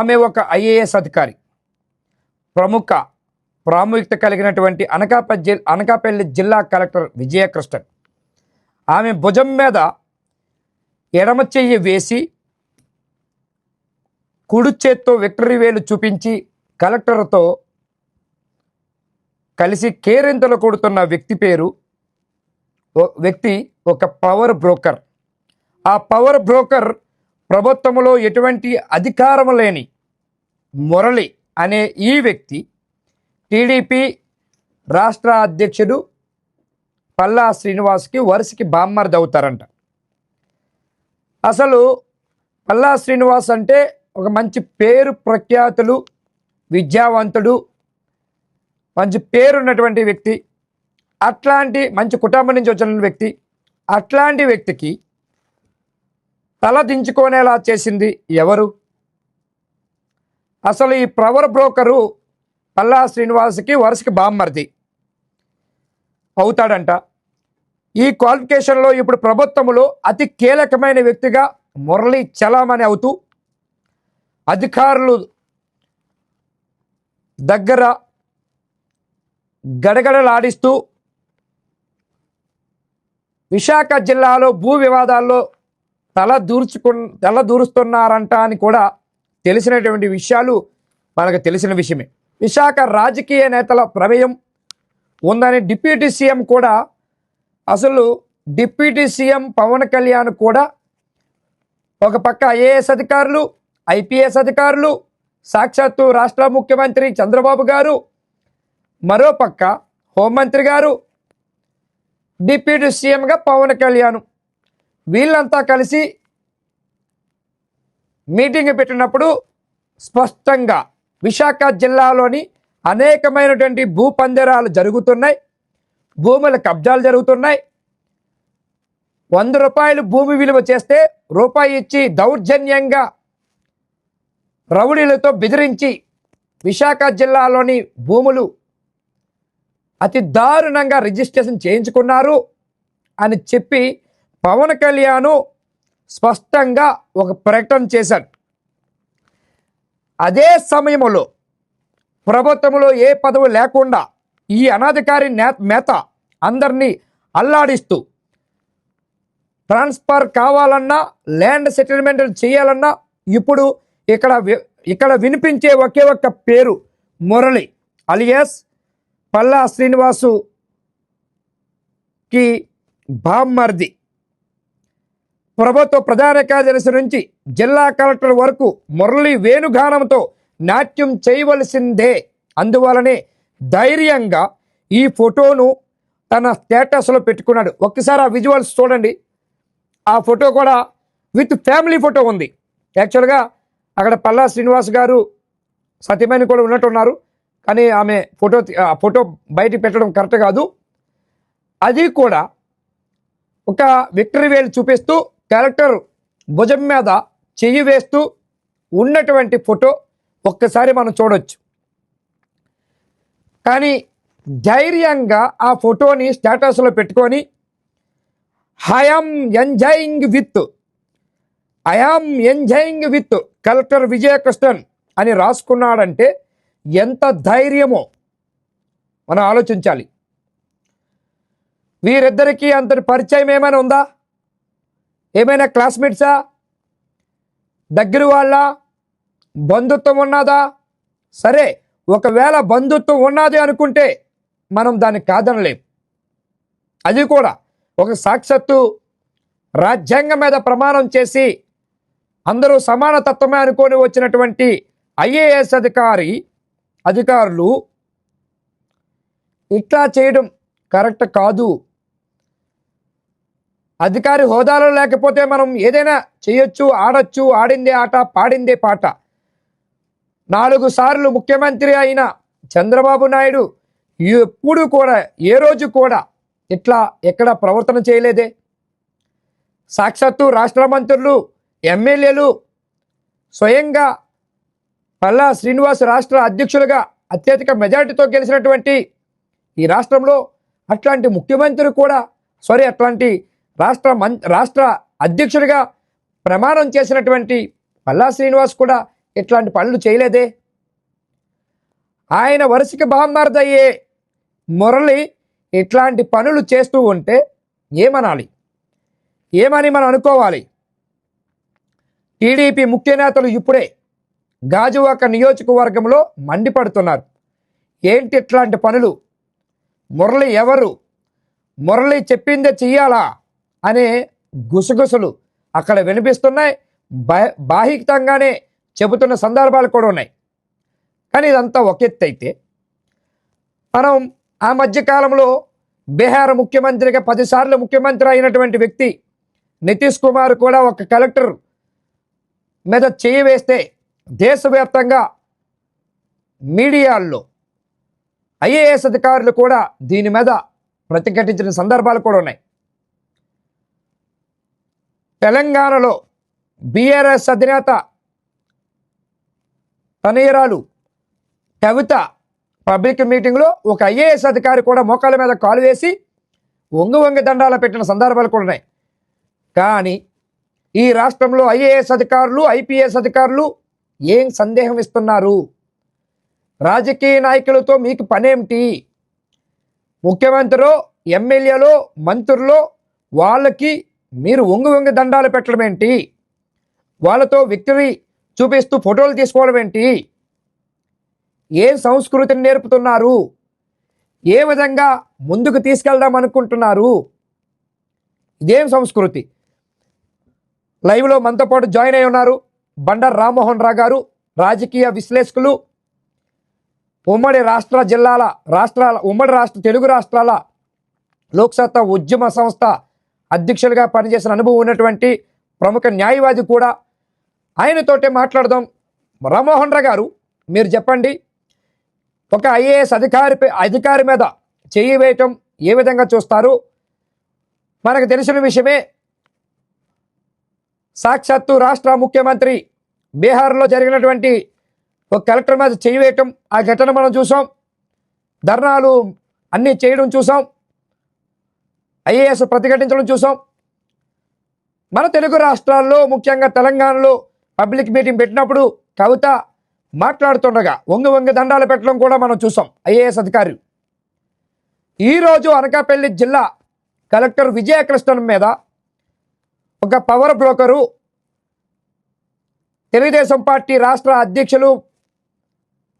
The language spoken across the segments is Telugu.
ఆమె ఒక ఐఏఎస్ అధికారి, ప్రముఖ ప్రాముఖ్యత కలిగినటువంటి అనకాపల్లి జిల్లా కలెక్టర్ విజయకృష్ణన్. ఆమె భుజం మీద ఎడమ చెయ్యి వేసి కుడి చేత్తో విక్టరీ వేలు చూపించి కలెక్టర్తో కలిసి కేరింతలు కొడుతున్న వ్యక్తి ఒక పవర్ బ్రోకర్. ఆ పవర్ బ్రోకర్ ప్రభుత్వంలో ఎటువంటి అధికారం లేని మురళి అనే ఈ వ్యక్తి టీడీపీ రాష్ట్ర అధ్యక్షుడు పల్లా శ్రీనివాస్కి వరుసకి బామ్మర్ది అవుతారంట. అసలు పల్లా శ్రీనివాస్ అంటే ఒక మంచి పేరు ప్రఖ్యాతులు, విద్యావంతుడు, మంచి పేరున్నటువంటి వ్యక్తి, అట్లాంటి మంచి కుటుంబం నుంచి వచ్చిన వ్యక్తి. అట్లాంటి వ్యక్తికి తల దించుకునేలా చేసింది ఎవరు? అసలు ఈ పవర్ బ్రోకరు పల్లా శ్రీనివాస్కి వరుసకి బామ్మర్ది అవుతాడంట. ఈ క్వాలిఫికేషన్లో ఇప్పుడు ప్రభుత్వంలో అతి కీలకమైన వ్యక్తిగా మురళి చలామణి అవుతూ అధికారులు దగ్గర గడగడలాడిస్తూ విశాఖ జిల్లాలో భూ వివాదాల్లో తల దూరుస్తున్నారంట అని కూడా తెలిసినటువంటి విషయాలు మనకు తెలిసిన విషయమే. విశాఖ రాజకీయ నేతల ప్రమేయం ఉందని డిప్యూటీ సీఎం కూడా, అసలు డిప్యూటీ సీఎం పవన్ కళ్యాణ్ కూడా ఒక పక్క ఐఏఎస్ అధికారులు, ఐపీఎస్ అధికారులు, సాక్షాత్తు రాష్ట్ర ముఖ్యమంత్రి చంద్రబాబు గారు, మరో పక్క హోంమంత్రి గారు, డిప్యూటీ సీఎంగా పవన్ కళ్యాణ్, వీళ్ళంతా కలిసి మీటింగ్ పెట్టినప్పుడు స్పష్టంగా విశాఖ జిల్లాలోని అనేకమైనటువంటి భూపందేరాలు జరుగుతున్నాయి, భూముల కబ్జాలు జరుగుతున్నాయి. 100 రూపాయలు భూమి విలువ చేస్తే రూపాయి ఇచ్చి దౌర్జన్యంగా రౌడీలతో బెదిరించి విశాఖ జిల్లాలోని భూములు అతి దారుణంగా రిజిస్ట్రేషన్ చేయించుకున్నారు అని చెప్పి పవన్ కళ్యాణ్ స్పష్టంగా ఒక ప్రకటన చేశాడు. అదే సమయంలో ప్రభుత్వంలో ఏ పదవి లేకుండా ఈ అనాధికారి నేత అందరినీ అల్లాడిస్తూ ట్రాన్స్ఫర్ కావాలన్నా, ల్యాండ్ సెటిల్మెంట్ చేయాలన్నా ఇప్పుడు ఇక్కడ వినిపించే ఒకే ఒక్క పేరు మురళి అలియాస్ పల్లా శ్రీనివాసుకి బామ్మర్ది. ప్రభుత్వ ప్రధాన కార్యదర్శి నుంచి జిల్లా కలెక్టర్ వరకు మురళి వేణుగానంతో నాట్యం చేయవలసిందే. అందువలనే ధైర్యంగా ఈ ఫోటోను తన స్టేటస్లో పెట్టుకున్నాడు. ఒక్కసారి ఆ విజువల్స్ చూడండి. ఆ ఫోటో కూడా విత్ ఫ్యామిలీ ఫోటో ఉంది. యాక్చువల్గా అక్కడ పల్లా శ్రీనివాస్ గారు సతీమణి కూడా ఉన్నట్టున్నారు, కానీ ఆమె ఫోటో బయటికి పెట్టడం కరెక్ట్ కాదు. అది కూడా ఒక విక్టరీ వేలు చూపిస్తూ కలెక్టర్ భుజం మీద చెయ్యి వేస్తూ ఉన్నటువంటి ఫోటో ఒక్కసారి మనం చూడొచ్చు. కానీ ధైర్యంగా ఆ ఫోటోని స్టేటస్లో పెట్టుకొని I am enjoying with collector Vijayakrishnan అని రాసుకున్నాడంటే ఎంత ధైర్యమో మనం ఆలోచించాలి. వీరిద్దరికీ అంతటి పరిచయం ఏమైనా ఉందా? ఏమైనా క్లాస్మేట్సా? దగ్గర వాళ్ళ బంధుత్వం ఉన్నదా? సరే, ఒకవేళ బంధుత్వం ఉన్నది అనుకుంటే మనం దాన్ని కాదనలేం. అది కూడా ఒక సాక్షాత్తు రాజ్యాంగం మీద ప్రమాణం చేసి అందరూ సమానతత్వమే అనుకొని వచ్చినటువంటి ఐఏఎస్ అధికారులు ఇట్లా చేయడం కరెక్ట్ కాదు. అధికారి హోదాలో లేకపోతే మనం ఏదైనా చేయొచ్చు, ఆడొచ్చు, ఆడిందే ఆట పాడిందే పాట. 4 సార్లు ముఖ్యమంత్రి అయిన చంద్రబాబు నాయుడు ఎప్పుడు కూడా ఏ రోజు కూడా ఇట్లా ఎక్కడ ప్రవర్తన చేయలేదే. సాక్షాత్తు రాష్ట్ర మంత్రులు, ఎమ్మెల్యేలు స్వయంగా పల్లా శ్రీనివాస్ రాష్ట్ర అధ్యక్షులుగా అత్యధిక మెజారిటీతో గెలిచినటువంటి ఈ రాష్ట్రంలో అట్లాంటి ముఖ్యమంత్రి కూడా అట్లాంటి రాష్ట్ర అధ్యక్షుడిగా ప్రమాణం చేసినటువంటి పల్లా శ్రీనివాస్ కూడా ఇట్లాంటి పనులు చేయలేదే. ఆయన వరుసకి బామ్మర్దయ్యే మురళి ఇట్లాంటి పనులు చేస్తూ ఉంటే ఏమనాలి, ఏమని మనం అనుకోవాలి. టీడీపీ ముఖ్య నేతలు ఇప్పుడే గాజువాక నియోజకవర్గంలో మండిపడుతున్నారు. ఏంటి ఇట్లాంటి పనులు, మురళి ఎవరు, మురళి చెప్పిందే చెయ్యాలా అనే గుసగుసలు అక్కడ వినిపిస్తున్నాయి. బాహితంగానే చెబుతున్న సందర్భాలు కూడా ఉన్నాయి. కానీ ఇదంతా ఒక ఎత్తు అయితే, మనం ఆ మధ్యకాలంలో బీహార్ ముఖ్యమంత్రిగా 10 సార్లు ముఖ్యమంత్రి అయినటువంటి వ్యక్తి నితీష్ కుమార్ కూడా ఒక కలెక్టర్ మీద చేయి వేస్తే దేశవ్యాప్తంగా మీడియాల్లో ఐఏఎస్ అధికారులు కూడా దీని మీద ప్రతిఘటించిన సందర్భాలు కూడా ఉన్నాయి. తెలంగాణలో బీఆర్ఎస్ అధినేత తనయురాలు కవిత పబ్లిక్ మీటింగ్లో ఒక ఐఏఎస్ అధికారి కూడా మోకాళ్ళ మీద కాలు వేసి వంగి దండాలు పెట్టిన సందర్భాలు కూడా ఉన్నాయి. కానీ ఈ రాష్ట్రంలో ఐఏఎస్ అధికారులు, ఐపీఎస్ అధికారులు ఏం సందేహం ఇస్తున్నారు? రాజకీయ నాయకులతో మీకు పనేమిటి? ముఖ్యమంత్రిలో, ఎమ్మెల్యేలో, మంత్రుల్లో వాళ్ళకి మీరు వంగి దండాలు పెట్టడం ఏంటి? వాళ్ళతో విక్టరీ చూపిస్తూ ఫోటోలు తీసుకోవడం ఏంటి? ఏం సంస్కృతిని నేర్పుతున్నారు? ఏ విధంగా ముందుకు తీసుకెళ్దాం అనుకుంటున్నారు? ఇదేం సంస్కృతి? లైవ్లో మనతో పాటు జాయిన్ అయి ఉన్నారు బండారు రామ్మోహన్ రావు గారు, రాజకీయ విశ్లేషకులు, ఉమ్మడి తెలుగు రాష్ట్రాల లోక్సత్తా ఉద్యమ సంస్థ అధ్యక్షులుగా పనిచేసిన అనుభవం ఉన్నటువంటి ప్రముఖ న్యాయవాది కూడా. ఆయనతోటే మాట్లాడదాం. రామ్మోహన్ రావు గారు, మీరు చెప్పండి, ఒక ఐఏఎస్ అధికారి మీద చెయ్యి వేయటం ఏ విధంగా చూస్తారు? మనకు తెలిసిన విషయమే, సాక్షాత్తు రాష్ట్ర ముఖ్యమంత్రి బీహార్లో జరిగినటువంటి ఒక కలెక్టర్ మీద చెయ్యి వేయటం, ఆ ఘటన మనం చూసాం. ధర్నాలు అన్నీ చేయడం చూసాం, ఐఏఎస్ ప్రతిఘటించడం చూసాం. మన తెలుగు రాష్ట్రాల్లో ముఖ్యంగా తెలంగాణలో పబ్లిక్ మీటింగ్ పెట్టినప్పుడు కవిత మాట్లాడుతుండగా వంగి దండాలు పెట్టడం కూడా మనం చూసాం ఐఏఎస్ అధికారి. ఈరోజు అనకాపల్లి జిల్లా కలెక్టర్ విజయకృష్ణన్ మీద ఒక పవర్ బ్రోకరు, తెలుగుదేశం పార్టీ రాష్ట్ర అధ్యక్షులు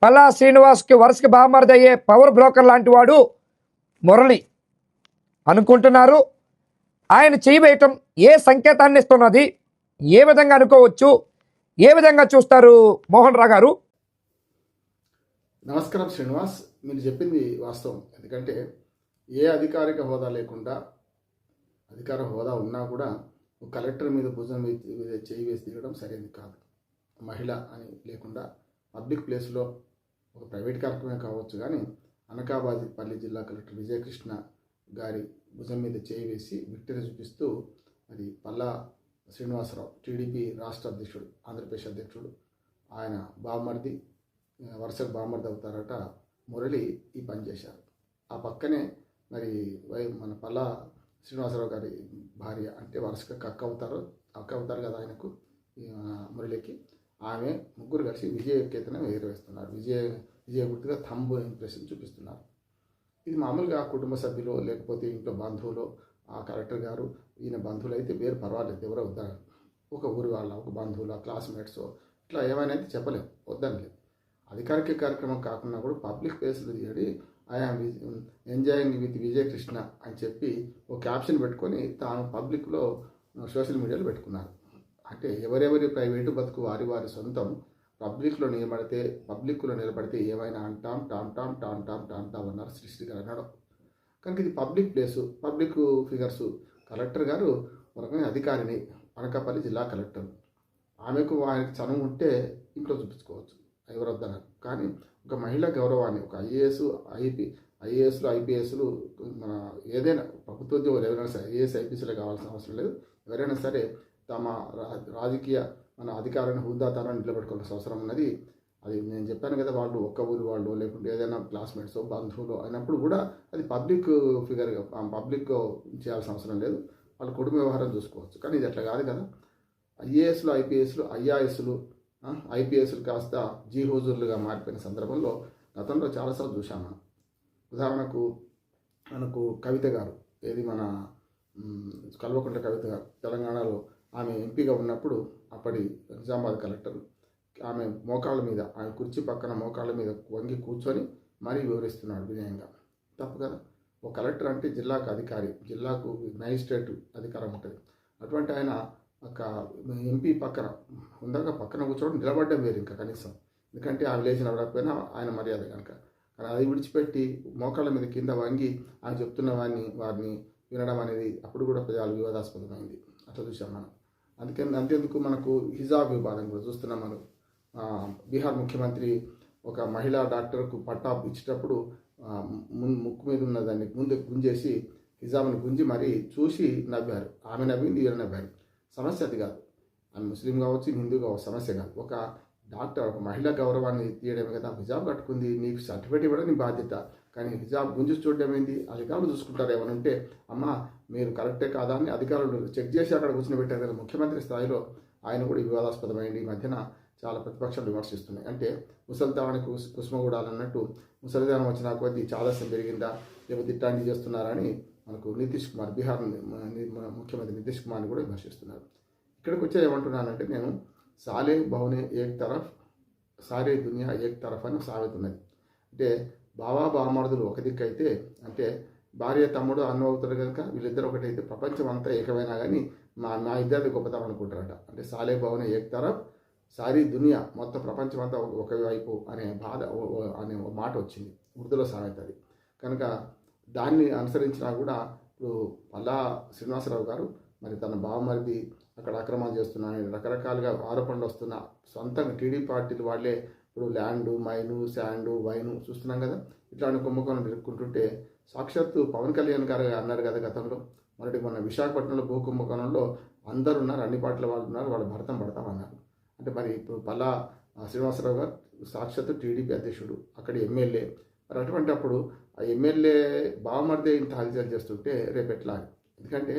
పల్లా శ్రీనివాస్కి వరుసకి బామర్ది అయ్యే పవర్ బ్రోకర్ లాంటి వాడు మురళి అనుకుంటున్నారు. ఆయన చేయబేయటం ఏ సంకేతాన్ని ఇస్తున్నది? ఏ విధంగా అనుకోవచ్చు? ఏ విధంగా చూస్తారు మోహన్ రావు గారు? నమస్కారం శ్రీనివాస్, మీరు చెప్పింది వాస్తవం. ఎందుకంటే ఏ అధికారిక హోదా లేకుండా, అధికార హోదా ఉన్నా కూడా ఒక కలెక్టర్ మీద భుజం మీద చేయి వేసి దిగడం సరైనది కాదు. మహిళ అని లేకుండా పబ్లిక్ ప్లేస్లో ఒక ప్రైవేట్ కార్యక్రమం కావచ్చు, కానీ అనకాపల్లి జిల్లా కలెక్టర్ విజయకృష్ణ గారి భుజం మీద చేయి వేసి విక్టరీ చూపిస్తూ మరి పల్లా శ్రీనివాసరావు టీడీపీ రాష్ట్ర అధ్యక్షుడు, ఆంధ్రప్రదేశ్ అధ్యక్షుడు, ఆయన బామ్మర్ది, వరుసకు బామ్మర్ది అవుతారట మురళి ఈ పని చేశారు. ఆ పక్కనే మరి మన పల్లా శ్రీనివాసరావు గారి భార్య, అంటే వరుసగా అక్క అవుతారు కదా ఆయనకు, మురళికి. ఆమె ముగ్గురు కలిసి విజయకేతనం ఎగురవేస్తున్నారు. విజయ గుర్తుగా థంబ్ ఇంప్రెషన్ చూపిస్తున్నారు. ఇది మామూలుగా కుటుంబ సభ్యులు లేకపోతే ఇంట్లో బంధువులు, ఆ కలెక్టర్ గారు ఈయన బంధువులు అయితే వేరు పర్వాలేదు, ఎవరో వద్దారు, ఒక ఊరి వాళ్ళ, ఒక బంధువుల, క్లాస్మేట్స్, ఇట్లా ఏమైనా అయితే చెప్పలేము, వద్దని లేదు. అధికారిక కార్యక్రమం కాకుండా కూడా పబ్లిక్ ప్లేస్లో తీయడి ఐఆమ్ ఎంజాయింగ్ విత్ విజయకృష్ణ అని చెప్పి ఒక క్యాప్షన్ పెట్టుకొని తాను పబ్లిక్లో సోషల్ మీడియాలో పెట్టుకున్నారు. అంటే ఎవరెవరి ప్రైవేటు బతుకు వారి సొంతం, పబ్లిక్లో నిలబడితే ఏమైనా అంటాం టామ్ అన్నారు సృష్టి గారు అన్నాడు. కనుక ఇది public place, public figures. Collector గారు ఒక రకమైన అధికారిని, అనకాపల్లి జిల్లా కలెక్టర్. ఆయనకు చనువు ఉంటే ఇంట్లో చూపించుకోవచ్చు, ఎవరు వద్దన్నారు. కానీ ఒక మహిళా గౌరవాన్ని, ఒక ఐఏఎస్లు ఐపీఎస్లు, మన ఏదైనా ప్రభుత్వ ఉద్యోగులు ఎవరైనా సరే, ఐఏఎస్ ఐపీఎస్లే కావాల్సిన అవసరం లేదు, ఎవరైనా సరే తమ రాజకీయ మన అధికారాన్ని, హుందాతనాన్ని నిలబెట్టుకోవాల్సిన అవసరం ఉన్నది. అది నేను చెప్పాను కదా, వాళ్ళు ఒక్క ఊరి వాళ్ళు లేకుంటే ఏదైనా క్లాస్మేట్స్, బంధువులు అయినప్పుడు కూడా అది పబ్లిక్ ఫిగర్గా, పబ్లిక్ చేయాల్సిన అవసరం లేదు, వాళ్ళ కుటుంబ వ్యవహారం చూసుకోవచ్చు. కానీ ఇది అట్లా కాదు కదా. ఐఏఎస్లు ఐపీఎస్లు ఐఆర్ఎస్లు ఐపీఎస్లు కాస్త జీ హుజూర్లుగా మారిపోయిన సందర్భంలో గతంలో చాలాసార్లు చూసాం మనం. ఉదాహరణకు మనకు కవిత గారు, ఏది మన కల్వకుంట్ల కవిత గారు, తెలంగాణలో ఆమె ఎంపీగా ఉన్నప్పుడు అప్పటి నిజామాబాద్ కలెక్టర్ ఆమె మోకాళ్ళ మీద, ఆమె కుర్చీ పక్కన మోకాళ్ళ మీద వంగి కూర్చొని మరీ వివరిస్తున్నాడు వినయంగా. తప్పు కదా? ఒక కలెక్టర్ అంటే జిల్లాకు అధికారి, జిల్లాకు మ్యాజిస్ట్రేట్ అధికారం ఉంటుంది. అటువంటి ఆయన ఒక ఎంపీ పక్కన ఉందాక పక్కన కూర్చోవడం, నిలబడ్డం వేరు ఇంకా కనీసం, ఎందుకంటే ఆమె లేచిన రాకపోయినా ఆయన మర్యాద కనుక. కానీ అది విడిచిపెట్టి మోకాళ్ళ మీద కింద వంగి ఆయన చెప్తున్న వారిని వినడం అనేది అప్పుడు కూడా ప్రజలు వివాదాస్పదమైంది. అట్లా చూసాం మనం. అంతేందుకు మనకు హిజాబ్ వివాదం కూడా చూస్తున్నాం మనం. బీహార్ ముఖ్యమంత్రి ఒక మహిళా డాక్టర్కు పట్టా ఇచ్చేటప్పుడు ముక్కు మీద ఉన్న దాన్ని ముందు గుంజేసి హిజాబ్ని గుంజి మరీ చూసి నవ్వారు. ఆమె నవ్వింది, ఈయన నవ్వారు. సమస్య అది కాదు. ఆమె ముస్లిం కావచ్చు, హిందూ కావచ్చు, సమస్య కాదు. ఒక డాక్టర్, ఒక మహిళా గౌరవాన్ని తీయడమే కదా. హిజాబ్ కట్టుకుంది, నీకు సర్టిఫికేట్ ఇవ్వడం నీ బాధ్యత. కానీ హిజాబ్ గుంజి చూడడం ఏంది? అధికారులు చూసుకుంటారు. ఏమనంటే అమ్మ మీరు కరెక్టే కాదా అని అధికారులు చెక్ చేసి అక్కడ కూర్చొని పెట్టారు కదా. ముఖ్యమంత్రి స్థాయిలో ఆయన కూడా వివాదాస్పదమైంది. ఈ మధ్యన చాలా ప్రతిపక్షాలు విమర్శిస్తున్నాయి. అంటే ముసలితనానికి కుసుమగూడాలన్నట్టు ముసలితనం వచ్చిన కొద్దీ చాదస్యం పెరిగిందా, లేకపోతే ఇట్లాంటివి చేస్తున్నారని మనకు నితీష్ కుమార్, బీహార్ ముఖ్యమంత్రి నితీష్ కుమార్ని కూడా విమర్శిస్తున్నారు. ఇక్కడికి వచ్చే ఏమంటున్నానంటే, నేను సాలే బహునే ఏక్ తరఫ్ సారే దునియా ఏక్ తరఫ్ అని సామెత ఉన్నది. అంటే బావా బామర్దులు ఒక దిక్కు అయితే, అంటే భార్య తమ్ముడు అన్న అవుతారు కనుక వీళ్ళిద్దరు ఒకటైతే ప్రపంచం అంతా ఏకమైనా కానీ మా ఇద్దరిది గొప్పతనం అనుకుంటారట. అంటే సాలే బహునే ఏక్ తరఫ్ సారీ దునియా, మొత్తం ప్రపంచం అంతా ఒకవైపు అనే అనే మాట వచ్చింది ఉర్దూలో సామెత అది. కనుక దాన్ని అనుసరించినా కూడా ఇప్పుడు పల్లా శ్రీనివాసరావు గారు మరి తన బావమరిది అక్కడ అక్రమాలు చేస్తున్నారని రకరకాలుగా ఆరోపణలు వస్తున్నా, సొంతంగా టీడీపీ పార్టీలు వాళ్ళే ఇప్పుడు ల్యాండు, మైను, శాండు, వైను చూస్తున్నాం కదా. ఇట్లాంటి కుంభకోణం ఎదుర్కొంటుంటే సాక్షాత్తు పవన్ కళ్యాణ్ గారు అన్నారు కదా గతంలో, మొన్న విశాఖపట్నంలో భూ కుంభకోణంలో అందరు ఉన్నారు, అన్ని పార్టీల వాళ్ళు ఉన్నారు, వాళ్ళ భరతం పడతామన్నారు. అంటే మరి ఇప్పుడు పల్లా శ్రీనివాసరావు గారు సాక్షాత్తు టీడీపీ అధ్యక్షుడు, అక్కడి ఎమ్మెల్యే. మరి అటువంటి అప్పుడు ఆ ఎమ్మెల్యే బావమరిదే ఇంత హల్చల్ చేస్తుంటే రేపు ఎట్లా? ఎందుకంటే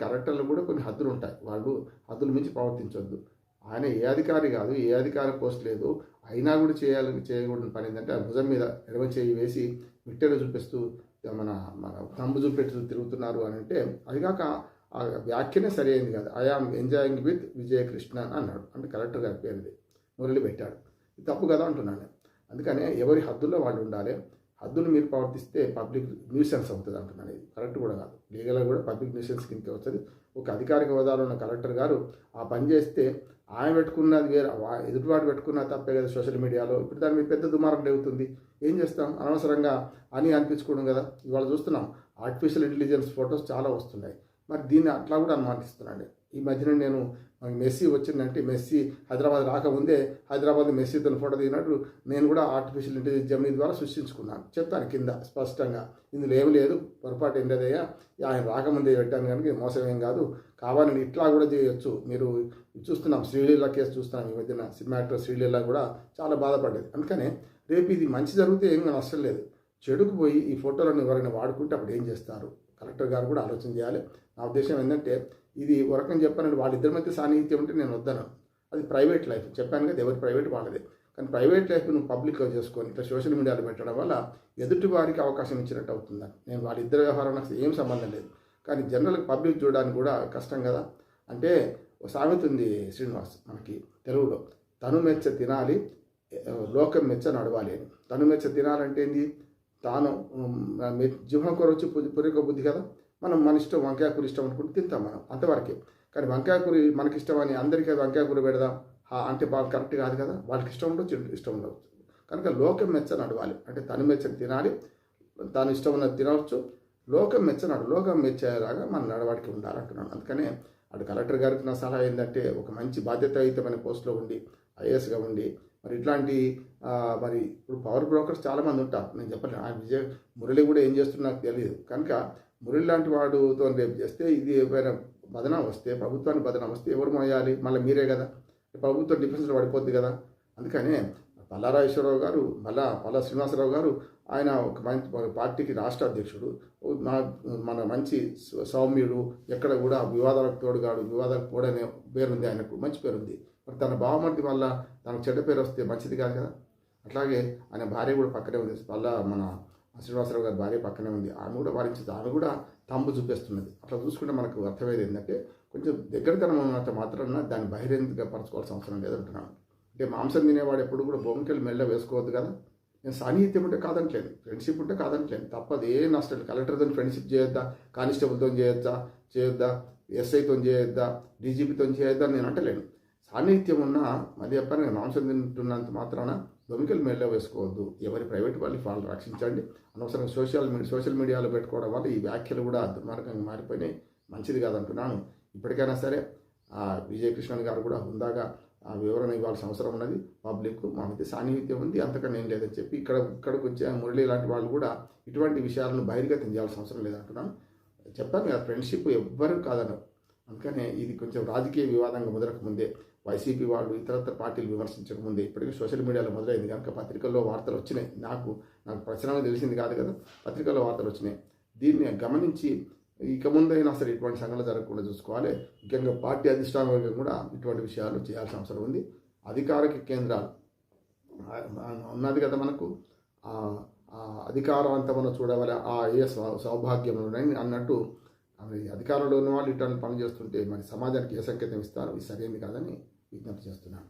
కలెక్టర్లు కూడా కొన్ని హద్దులు ఉంటాయి, వాళ్ళు హద్దులు మించి ప్రవర్తించొద్దు. ఆయన ఏ అధికారి కాదు, ఏ అధికార పోస్ట్ లేదు, అయినా కూడా చేయకూడని పని ఏంటంటే ఆ భుజం మీద ఎడమ చేయి వేసి మిట్టెలు చూపిస్తూ మన తంబు చూపెట్టు తిరుగుతున్నారు అని అంటే, అది కాక ఆ వ్యాఖ్యనే సరైనది కాదు. ఐఆమ్ ఎంజాయింగ్ విత్ విజయకృష్ణ అని అన్నాడు. అంటే కలెక్టర్ గారి పేరుది మురళి పెట్టాడు. ఇది తప్పు కదా అంటున్నాను. అందుకనే ఎవరి హద్దుల్లో వాళ్ళు ఉండాలి. హద్దులు మీరు ప్రవర్తిస్తే పబ్లిక్ న్యూసెన్స్ అవుతుంది అంటున్నాను. ఇది కరెక్ట్ కూడా కాదు. లీగల్గా కూడా పబ్లిక్ న్యూసెన్స్ కింద వస్తుంది. ఒక అధికారిక హోదాలో ఉన్న కలెక్టర్ గారు ఆ పని చేస్తే ఆయన పెట్టుకున్నది వేరే, ఎదుటివాడు పెట్టుకున్న తప్పే కదా సోషల్ మీడియాలో. ఇప్పుడు దాని మీద పెద్ద దుమారం లేవుతుంది. ఏం చేస్తాం? అనవసరంగా అని అనిపించుకోవడం కదా. ఇవాళ చూస్తున్నాం ఆర్టిఫిషియల్ ఇంటెలిజెన్స్ ఫొటోస్ చాలా వస్తున్నాయి. మరి దీన్ని అట్లా కూడా అనుమానిస్తున్నాను. ఈ మధ్యన నేను మెస్సీ వచ్చిందంటే, మెస్సీ హైదరాబాద్ రాకముందే హైదరాబాద్ మెస్సీతో ఫోటో దిగినట్టు నేను కూడా ఆర్టిఫిషియల్ ఇంటెలిజెన్స్ జెమినీ ద్వారా సృష్టించుకున్నాను. చెప్తాను కింద స్పష్టంగా, ఇందులో ఏమి లేదు, పొరపాటు ఏం లేదయ్యా, ఆయన రాకముందే పెట్టాను కనుక మోసం ఏం కాదు, కావాలని ఇట్లా కూడా చేయొచ్చు. మీరు చూస్తున్నాం శ్రీలీల కేసు చూస్తున్నాం. ఈ మధ్యన సినిమా యాక్టర్ శ్రీలీల కూడా చాలా బాధపడేది. అందుకనే రేపు ఇది మంచి జరిగితే ఏం నష్టం లేదు. చెడుకు పోయి ఈ ఫోటోలను ఎవరైనా వాడుకుంటే అప్పుడు ఏం చేస్తారు? కలెక్టర్ గారు కూడా ఆలోచన చేయాలి. నా ఉద్దేశం ఏంటంటే, ఇది ఒక రకం చెప్పానంటే వాళ్ళిద్దరి మధ్య సాన్నిహిత్యం ఉంటే నేను వద్దను. అది ప్రైవేట్ లైఫ్, చెప్పాను కదా, ఎవరి ప్రైవేట్ వాళ్ళదే. కానీ ప్రైవేట్ లైఫ్ నువ్వు పబ్లిక్గా చేసుకొని ఇట్లా సోషల్ మీడియాలో పెట్టడం వల్ల ఎదుటి వారికి అవకాశం ఇచ్చినట్టు అవుతుందని. నేను వాళ్ళిద్దరి వ్యవహారం నాకు ఏం సంబంధం లేదు. కానీ జనరల్గా పబ్లిక్ చూడడానికి కూడా కష్టం కదా. అంటే ఒక సామెత ఉంది శ్రీనివాస్ మనకి తెలుగులో, తను మెచ్చ తినాలి, లోకం మెచ్చ నడవాలి అని. తను మెచ్చ తినాలంటే ఏంది? తాను జిహ్వం కూర వచ్చి పురిక బుద్ధి కదా. మనం మన ఇష్టం, వంకాయ కూర ఇష్టం అనుకుంటే తింటాం మనం, అంతవరకే. కానీ వంకాయ కూర మనకి ఇష్టం అని అందరికీ వంకాయ కూర పెడదాం అంటే బాగా కరెక్ట్ కాదు కదా. వాళ్ళకి ఇష్టం ఉండొచ్చు, ఇష్టం ఉండవచ్చు. కనుక లోకం మెచ్చ నడవాలి అంటే తను మెచ్చని తినాలి, తాను ఇష్టం ఉన్నది తినవచ్చు, లోకం మెచ్చనాడు, లోకం మెచ్చేలాగా మన నడవాడికి ఉండాలంటున్నాను. అందుకనే అటు కలెక్టర్ గారికి నా సలహా ఏంటంటే, ఒక మంచి బాధ్యతాయుతమైన పోస్టులో ఉండి ఐఏఎస్గా ఉండి మరి ఇట్లాంటి మరి ఇప్పుడు పవర్ బ్రోకర్స్ చాలామంది ఉంటారు. నేను చెప్పలేను, ఆ మురళి కూడా ఏం చేస్తున్నా నాకు తెలియదు. కనుక మురళి లాంటి వాడుతో రేపు చేస్తే ఇది ఏమైనా బదనాం వస్తే, ప్రభుత్వానికి బదనాం వస్తే ఎవరు మోయాలి? మళ్ళీ మీరే కదా. ప్రభుత్వం డిఫెన్స్లో పడిపోద్ది కదా. అందుకనే పల్లారాజేశ్వరరావు గారు, పల్లా శ్రీనివాసరావు గారు, ఆయన ఒక మంచి పార్టీకి రాష్ట్ర అధ్యక్షుడు, మన మంచి సౌమ్యుడు, ఎక్కడ కూడా వివాదాలకు తోడుగాడు, వివాదాలకు పోడనే పేరుంది, ఆయనకు మంచి పేరుంది. మరి తన బావమరిది వల్ల తనకు చెడ్డ పేరు వస్తే మంచిది కాదు కదా. అట్లాగే ఆయన భార్య కూడా పక్కనే ఉంది, వల్ల మన శ్రీనివాసరావు గారి భార్య పక్కనే ఉంది, ఆమె కూడా వారించింది, ఆమె కూడా తంబు చూపిస్తున్నది. అట్లా చూసుకుంటే మనకు అర్థమయ్యేది ఏంటంటే కొంచెం దగ్గరతనం ఉన్నంత మాత్రాన దాన్ని బహిరంగంగా పరచుకోవాల్సిన అవసరం లేదంటున్నాను. అంటే మాంసం తినేవాడు ఎప్పుడు కూడా బొమ్మకెళ్ళి మెల్ల వేసుకోవద్దు కదా. నేను సాన్నిహిత్యం ఉంటే కాదనట్లేదు, ఫ్రెండ్షిప్ ఉంటే కాదనట్లేదు, తప్పదు, ఏ నష్టం. కలెక్టర్తో ఫ్రెండ్షిప్ చేయొద్దా, కానిస్టేబుల్తో చేయొద్దా, ఎస్ఐతో చేయొద్దా, డీజీపీతో చేయొద్దా అని నేను అంటలేను. సాన్నిహిత్యం ఉన్నా మళ్ళీ చెప్పాను, మాంసం తింటున్నంత మాత్రాన దొమికలు మెల్ల వేసుకోవద్దు. ఎవరి ప్రైవేట్ వాళ్ళని రక్షించండి. అనవసరంగా సోషల్ మీడియాలో పెట్టుకోవడం వల్ల ఈ వ్యాఖ్యలు కూడా దుర్మార్గంగా మారిపోయినాయి, మంచిది కాదంటున్నాను. ఇప్పటికైనా సరే విజయకృష్ణన్ గారు కూడా హుందాగా వివరణ ఇవ్వాల్సిన అవసరం ఉన్నది. పబ్లిక్ మా మధ్య సాన్నిహిత్యం ఉంది, అంతకన్నా ఏం లేదని చెప్పి ఇక్కడికి వచ్చే మురళి లాంటి వాళ్ళు కూడా ఇటువంటి విషయాలను బహిర్గతం చేయాల్సిన అవసరం లేదంటున్నాను. చెప్పాను కదా, ఫ్రెండ్షిప్ ఎవ్వరూ కాదన్నారు. అందుకనే ఇది కొంచెం రాజకీయ వివాదంగా ముదరక ముందే, వైసీపీ వాళ్ళు ఇతరత్ర పార్టీలు విమర్శించక ముందే ఇప్పటికీ సోషల్ మీడియాలో మొదలైంది కనుక పత్రికల్లో వార్తలు వచ్చినాయి. నాకు ప్రచురణ తెలిసింది కాదు కదా, పత్రికల్లో వార్తలు వచ్చినాయి. దీన్ని గమనించి ఇక ముందైనా సరే ఇటువంటి సంఘటనలు జరగకుండా చూసుకోవాలి. ముఖ్యంగా పార్టీ అధిష్టాన వర్గం కూడా ఇటువంటి విషయాలు చేయాల్సిన అవసరం ఉంది. అధికారిక కేంద్రాలు ఉన్నది కదా మనకు, అధికారవంతమైన చూడవాలి, ఏ సౌభాగ్యం అన్నట్టు అధికారంలో ఉన్న వాళ్ళు ఇటువంటి పనులు చేస్తుంటే మరి సమాజానికి ఏ సంకేతం ఇస్తారు? ఇది సరైనది కాదని విజ్ఞప్తి చేస్తున్నాను.